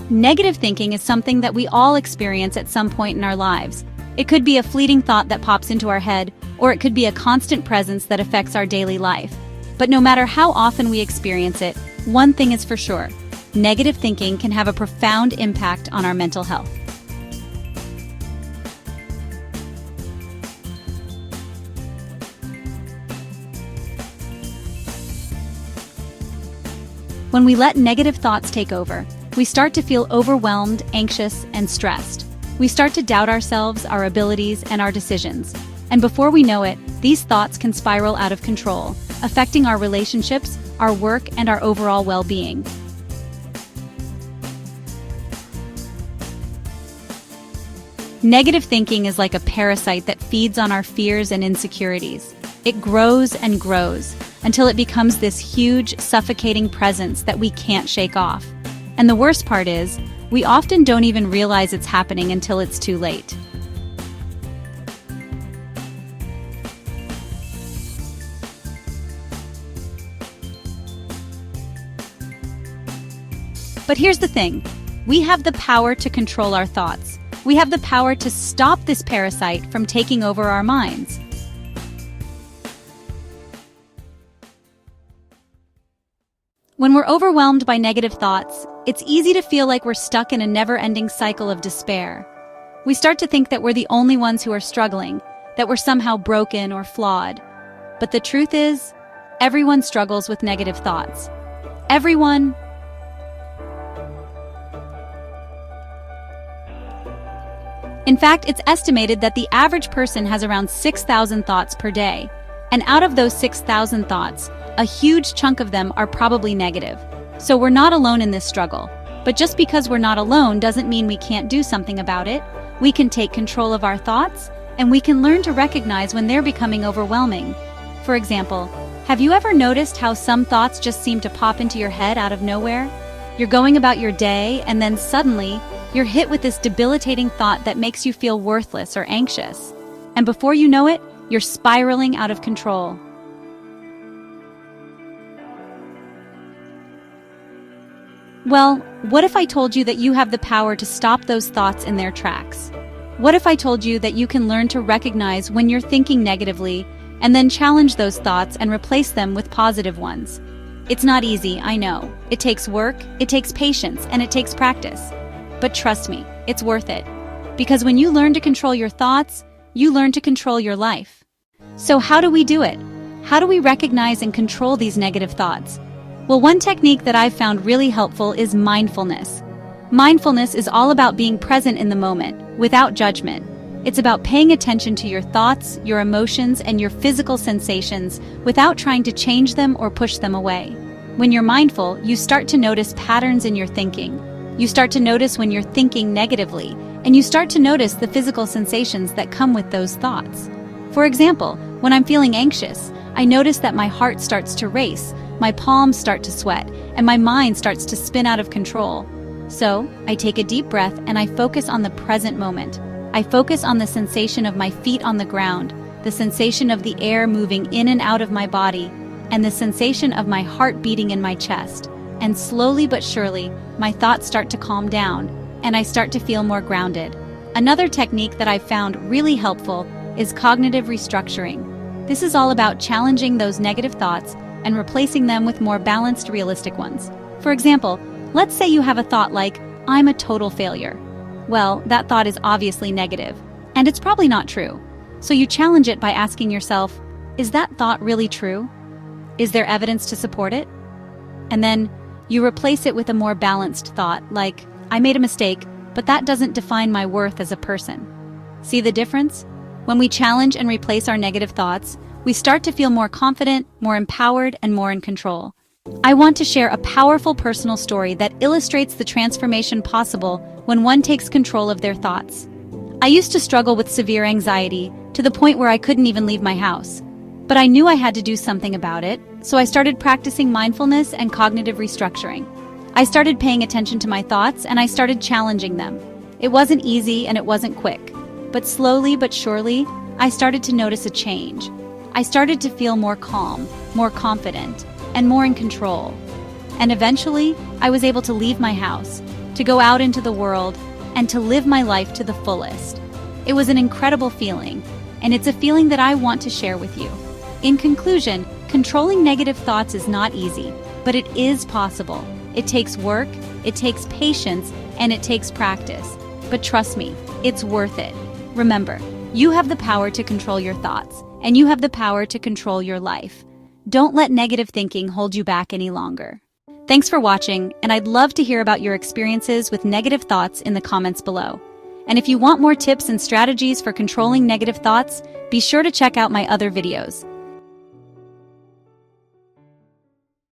Negative thinking is something that we all experience at some point in our lives. It could be a fleeting thought that pops into our head, or it could be a constant presence that affects our daily life. But no matter how often we experience it, one thing is for sure: negative thinking can have a profound impact on our mental health. When we let negative thoughts take over, we start to feel overwhelmed, anxious, and stressed. We start to doubt ourselves, our abilities, and our decisions. And before we know it, these thoughts can spiral out of control, affecting our relationships, our work, and our overall well-being. Negative thinking is like a parasite that feeds on our fears and insecurities. It grows and grows until it becomes this huge, suffocating presence that we can't shake off. And the worst part is, we often don't even realize it's happening until it's too late. But here's the thing: we have the power to control our thoughts. We have the power to stop this parasite from taking over our minds. When we're overwhelmed by negative thoughts, it's easy to feel like we're stuck in a never-ending cycle of despair. We start to think that we're the only ones who are struggling, that we're somehow broken or flawed. But the truth is, everyone struggles with negative thoughts. Everyone. In fact, it's estimated that the average person has around 6,000 thoughts per day. And out of those 6,000 thoughts, a huge chunk of them are probably negative. So we're not alone in this struggle. But just because we're not alone doesn't mean we can't do something about it. We can take control of our thoughts, and we can learn to recognize when they're becoming overwhelming. For example, have you ever noticed how some thoughts just seem to pop into your head out of nowhere? You're going about your day, and then suddenly, you're hit with this debilitating thought that makes you feel worthless or anxious. And before you know it, you're spiraling out of control. Well, what if I told you that you have the power to stop those thoughts in their tracks? What if I told you that you can learn to recognize when you're thinking negatively and then challenge those thoughts and replace them with positive ones? It's not easy, I know. It takes work, it takes patience, and it takes practice. But trust me, it's worth it. Because when you learn to control your thoughts, you learn to control your life. So how do we do it? How do we recognize and control these negative thoughts? Well, one technique that I've found really helpful is mindfulness. Mindfulness is all about being present in the moment, without judgment. It's about paying attention to your thoughts, your emotions, and your physical sensations without trying to change them or push them away. When you're mindful, you start to notice patterns in your thinking. You start to notice when you're thinking negatively, and you start to notice the physical sensations that come with those thoughts. For example, when I'm feeling anxious, I notice that my heart starts to race, my palms start to sweat, and my mind starts to spin out of control. So, I take a deep breath and I focus on the present moment. I focus on the sensation of my feet on the ground, the sensation of the air moving in and out of my body, and the sensation of my heart beating in my chest. And slowly but surely, my thoughts start to calm down, and I start to feel more grounded. Another technique that I've found really helpful is cognitive restructuring. This is all about challenging those negative thoughts and replacing them with more balanced, realistic ones. For example, let's say you have a thought like, "I'm a total failure." Well, that thought is obviously negative, and it's probably not true. So you challenge it by asking yourself, is that thought really true? Is there evidence to support it? And then you replace it with a more balanced thought, like, "I made a mistake, but that doesn't define my worth as a person." See the difference? When we challenge and replace our negative thoughts, we start to feel more confident, more empowered, and more in control. I want to share a powerful personal story that illustrates the transformation possible when one takes control of their thoughts. I used to struggle with severe anxiety to the point where I couldn't even leave my house. But I knew I had to do something about it, so I started practicing mindfulness and cognitive restructuring. I started paying attention to my thoughts and I started challenging them. It wasn't easy and it wasn't quick, but slowly but surely, I started to notice a change. I started to feel more calm, more confident, and more in control. And eventually, I was able to leave my house. to go out into the world, and to live my life to the fullest. It was an incredible feeling, and it's a feeling that I want to share with you. In conclusion, controlling negative thoughts is not easy, but it is possible. It takes work, it takes patience, and it takes practice. But trust me, it's worth it. Remember, you have the power to control your thoughts, and you have the power to control your life. Don't let negative thinking hold you back any longer. Thanks for watching, and I'd love to hear about your experiences with negative thoughts in the comments below. And if you want more tips and strategies for controlling negative thoughts, be sure to check out my other videos.